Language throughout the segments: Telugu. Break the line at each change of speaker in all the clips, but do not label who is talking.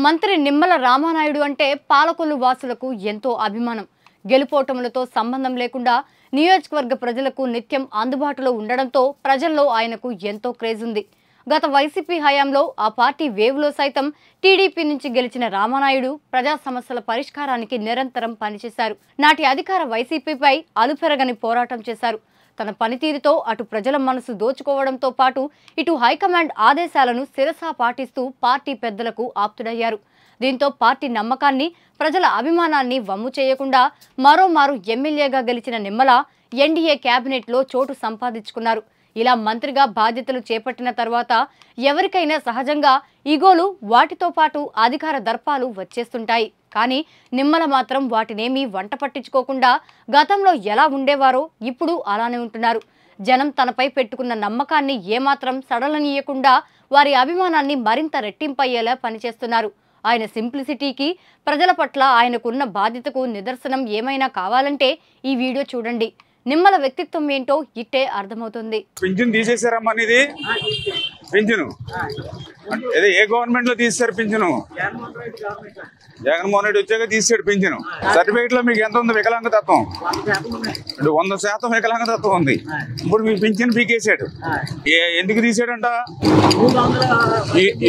మంత్రి నిమ్మల రామానాయుడు అంటే పాలకొల్లు వాసులకు ఎంతో అభిమానం. గెలుపోటములతో సంబంధం లేకుండా నియోజకవర్గ ప్రజలకు నిత్యం అందుబాటులో ఉండడంతో ప్రజల్లో ఆయనకు ఎంతో క్రేజ్ ఉంది. గత వైసీపీ హయాంలో ఆ పార్టీ వేవ్లో సైతం టీడీపీ నుంచి గెలిచిన రామానాయుడు ప్రజా సమస్యల పరిష్కారానికి నిరంతరం పనిచేశారు. నాటి అధికార వైసీపీపై అలుపెరగని పోరాటం చేశారు. తన పనితీరుతో అటు ప్రజల మనసు దోచుకోవడంతో పాటు ఇటు హైకమాండ్ ఆదేశాలను శిరసా పాటిస్తూ పార్టీ పెద్దలకు ఆప్తుడయ్యారు. దీంతో పార్టీ నమ్మకాన్ని, ప్రజల అభిమానాన్ని వమ్ము చేయకుండా మరోమారు ఎమ్మెల్యేగా గెలిచిన నిమ్మల ఎన్డీఏ కేబినెట్లో చోటు సంపాదించుకున్నారు. ఇలా మంత్రిగా బాధ్యతలు చేపట్టిన తర్వాత ఎవరికైనా సహజంగా ఈగోలు, వాటితో పాటు అధికార దర్పాలు వచ్చేస్తుంటాయి. కానీ నిమ్మల మాత్రం వాటినేమీ వంట పట్టించుకోకుండా గతంలో ఎలా ఉండేవారో ఇప్పుడు అలానే ఉంటున్నారు. జనం తనపై పెట్టుకున్న నమ్మకాన్ని ఏమాత్రం సడలనీయకుండా వారి అభిమానాన్ని మరింత రెట్టింపయ్యేలా పనిచేస్తున్నారు. ఆయన సింప్లిసిటీకి, ప్రజల పట్ల ఆయనకున్న బాధ్యతకు నిదర్శనం ఏమైనా కావాలంటే ఈ వీడియో చూడండి. నిమ్మల వ్యక్తిత్వం ఏంటో ఇట్టే అర్థమవుతుంది.
పింఛన్ తీసేశారమ్మా, ఇది పింఛను ఏ గవర్నమెంట్ లో తీసారు? పింఛను జగన్మోహన్ రెడ్డి వచ్చాక తీసాడు పింఛను. సర్టిఫికేట్ లో మీకు ఎంత ఉంది? వికలాంగతత్వం 100% వికలాంగతత్వం ఉంది. ఇప్పుడు మీకు పింఛన్ పీకేసాడు. ఎందుకు తీసాడంట?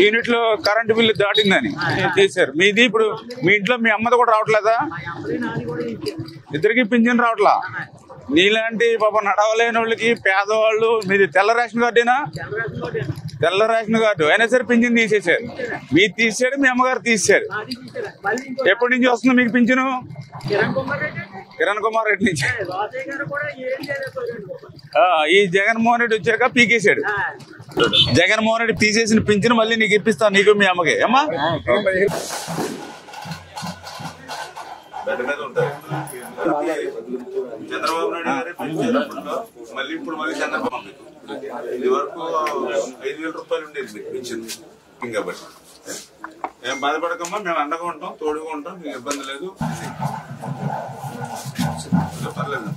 యూనిట్ లో కరెంటు బిల్లు దాటిందని తీశారు. మీది ఇప్పుడు మీ ఇంట్లో మీ అమ్మది కూడా రావట్లేదా? ఇద్దరికి పింఛన్ రావట్లా. నీలాంటి పాప నడవలేని వాళ్ళకి, పేదవాళ్ళు, మీది తెల్ల రేషన్ కార్డేనా? తెల్ల రేషన్ కార్డు అయినా సరే పింఛన్ తీసేశారు. మీరు తీసాడు, మీ అమ్మగారు తీసారు. ఎప్పటి నుంచి వస్తుంది మీకు పింఛను? కిరణ్ కుమార్ రెడ్డి నుంచి. ఈ జగన్మోహన్ రెడ్డి వచ్చాక పీకేశాడు. జగన్మోహన్ రెడ్డి తీసేసిన పింఛను మళ్ళీ నీకు ఇప్పిస్తాను, నీకు మీ అమ్మకి. అమ్మా
చంద్రబాబు నాయుడు గారే పెంచారు. మళ్ళీ ఇప్పుడు మళ్ళీ చంద్రబాబు ఇది వరకు 5,000 రూపాయలు ఉండేది మీకు పెంచింది. కాబట్టి ఏం బాధపడకమ్మా, మేము అండగా ఉంటాం, తోడుగా ఉంటాం, మీకు ఇబ్బంది లేదు. పర్లేదు.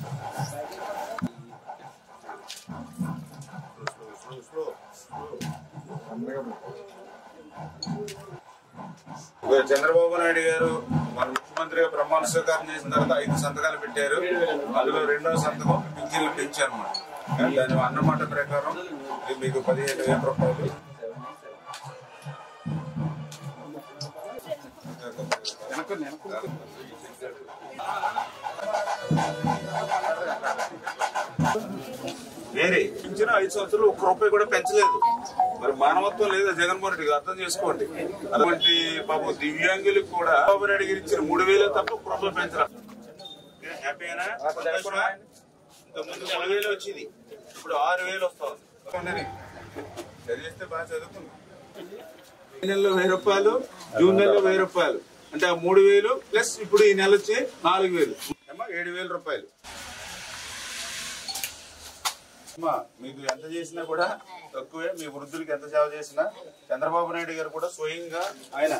చంద్రబాబు నాయుడు గారు మన ముఖ్యమంత్రిగా ప్రమాణ స్వీకారం చేసిన తర్వాత 5 సంతకాలు పెట్టారు. అందులో 2వ సంతకం పింఛన్లు పెంచారు అన్నమాట. దాని అన్నమాట ప్రకారం మీకు 15,000 రూపాయలు. వేరే పింఛను 5 సంవత్సరాలు 1 రూపాయి కూడా పెంచలేదు. మరి మానవత్వం లేదా జగన్మోహన్ రెడ్డికి? అర్థం చేసుకోండి. అటువంటి పాపం దివ్యాంగులకు కూడా బాబు నాయుడు గారు ఇచ్చిన 3,000 తప్ప 1 రూపాయి పెంచరా. హ్యాపీనా? ఇంతకుముందు 3,000 వచ్చింది, ఇప్పుడు 6,000 వస్తా ఉంది. చదివిస్తే బాగా చదువుతుంది. ఈ నెలలో 1,000 రూపాయలు, జూన్ నెలలో 1,000 రూపాయలు, అంటే 3,000 ప్లస్ ఇప్పుడు ఈ నెల వచ్చి 4,000 ఏమో 7,000 రూపాయలు. మీకు ఎంత చేసినా కూడా తక్కువే. మీ వృద్ధులకి ఎంత సేవ చేసినా చంద్రబాబు నాయుడు గారు కూడా స్వయంగా ఆయన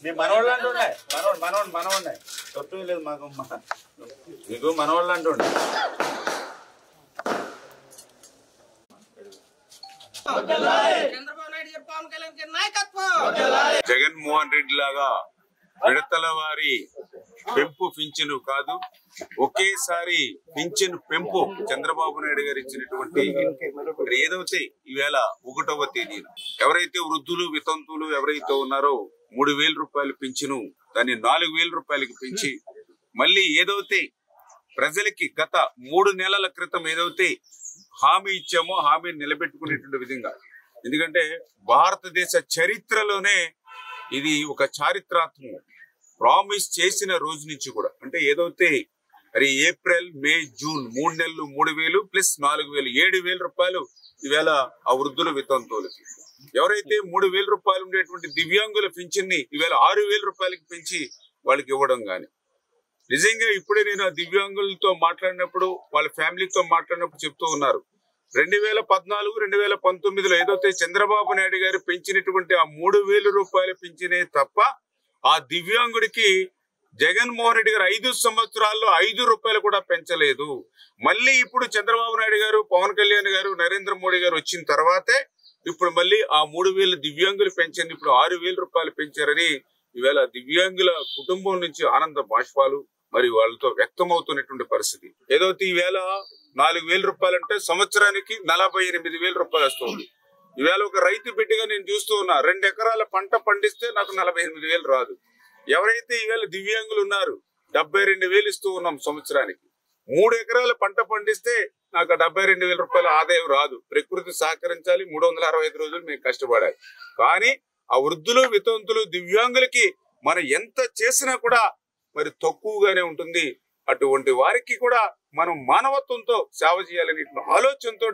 మీ మనవాళ్ళు అంటుండే, మనవాడినే తప్పే లేదు మాకు. మీకు మనవాళ్ళు అంటుండే. జగన్మోహన్ రెడ్డి లాగా విడతల వారి పెంపు పింఛను కాదు, ఒకేసారి పింఛను పెంపు చంద్రబాబు నాయుడు గారు ఇచ్చినటువంటి ఏదైతే ఈవేళ 1వ తేదీన ఎవరైతే వృద్ధులు, వితంతువులు ఎవరైతే ఉన్నారో 3,000 రూపాయలు పింఛను దాన్ని 4,000 రూపాయలకి పెంచి మళ్ళీ ఏదైతే ప్రజలకి గత 3 నెలల క్రితం ఏదైతే హామీ ఇచ్చామో హామీని నిలబెట్టుకునేటువంటి విధంగా. ఎందుకంటే భారతదేశ చరిత్రలోనే ఇది ఒక చారిత్రాత్మకం. ప్రామిస్ చేసిన రోజు నుంచి కూడా, అంటే ఏదైతే మరి ఏప్రిల్, మే, జూన్ 3 నెలలు 3,000 ప్లస్ 4,000 7,000 రూపాయలు ఈవేళ ఆ వృద్ధుల వితంతువులకి. ఎవరైతే 3,000 రూపాయలు ఉండేటువంటి దివ్యాంగుల పింఛన్ని ఈవేళ 6,000 రూపాయలకి పెంచి వాళ్ళకి ఇవ్వడం కానీ. నిజంగా ఇప్పుడే నేను ఆ దివ్యాంగులతో మాట్లాడినప్పుడు, వాళ్ళ ఫ్యామిలీతో మాట్లాడినప్పుడు చెప్తూ ఉన్నారు, 2014, 2019లో ఏదైతే చంద్రబాబు నాయుడు గారు పెంచినటువంటి ఆ 3,000 రూపాయలు పెంచినే తప్ప ఆ దివ్యాంగుడికి జగన్మోహన్ రెడ్డి గారు 5 సంవత్సరాల్లో 5 రూపాయలు కూడా పెంచలేదు. మళ్ళీ ఇప్పుడు చంద్రబాబు నాయుడు గారు, పవన్ కళ్యాణ్ గారు, నరేంద్ర మోడీ గారు వచ్చిన తర్వాతే ఇప్పుడు మళ్ళీ ఆ 3,000 దివ్యాంగుల పెన్షన్ ఇప్పుడు 6,000 రూపాయలు పెంచారని ఈవేళ దివ్యాంగుల కుటుంబం నుంచి ఆనంద బాష్పాలు మరి వాళ్ళతో వ్యక్తమవుతున్నటువంటి పరిస్థితి. ఏదో ఈవేళ 4,000 రూపాయలు అంటే సంవత్సరానికి 48,000 రూపాయలు వస్తుంది. ఈవేళ ఒక రైతు బిడ్డగా నేను చూస్తూ ఉన్నా, 2 ఎకరాల పంట పండిస్తే నాకు 48,000 రాదు. ఎవరైతే ఈవేళ దివ్యాంగులు ఉన్నారు 72,000 ఇస్తూ ఉన్నాం సంవత్సరానికి. 3 ఎకరాల పంట పండిస్తే నాకు 72,000 రూపాయల ఆదాయం రాదు. ప్రకృతి సహకరించాలి, 365 రోజులు మేము కష్టపడాలి. కానీ ఆ వృద్ధులు, వితంతులు, దివ్యాంగులకి మనం ఎంత చేసినా కూడా మరి తక్కువగానే ఉంటుంది. అటువంటి వారికి కూడా మనం మానవత్వంతో సేవ చేయాలనే ఆలోచనతో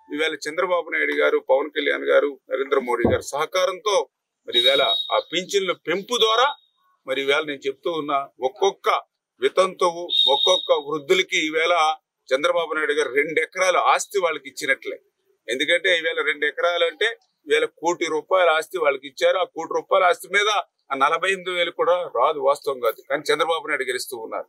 ఈవేళ చంద్రబాబు నాయుడు గారు, పవన్ కళ్యాణ్ గారు, నరేంద్ర మోడీ గారు సహకారంతో మరి ఈవేళ ఆ పింఛన్ల పెంపు ద్వారా మరి ఈవేళ నేను చెప్తూ ఉన్నా, ఒక్కొక్క వితంతువు, ఒక్కొక్క వృద్ధులకి ఈవేళ చంద్రబాబు నాయుడు గారు 2 ఎకరాల ఆస్తి వాళ్ళకి ఇచ్చినట్లే. ఎందుకంటే ఈవేళ 2 ఎకరాలు అంటే ఈవేళ 1 కోటి రూపాయల ఆస్తి వాళ్ళకి ఇచ్చారు. ఆ 1 కోటి రూపాయల ఆస్తి మీద ఆ 48,000 కూడా రాదు, వాస్తవం కాదు. కానీ చంద్రబాబు నాయుడు గారు ఇస్తూ ఉన్నారు.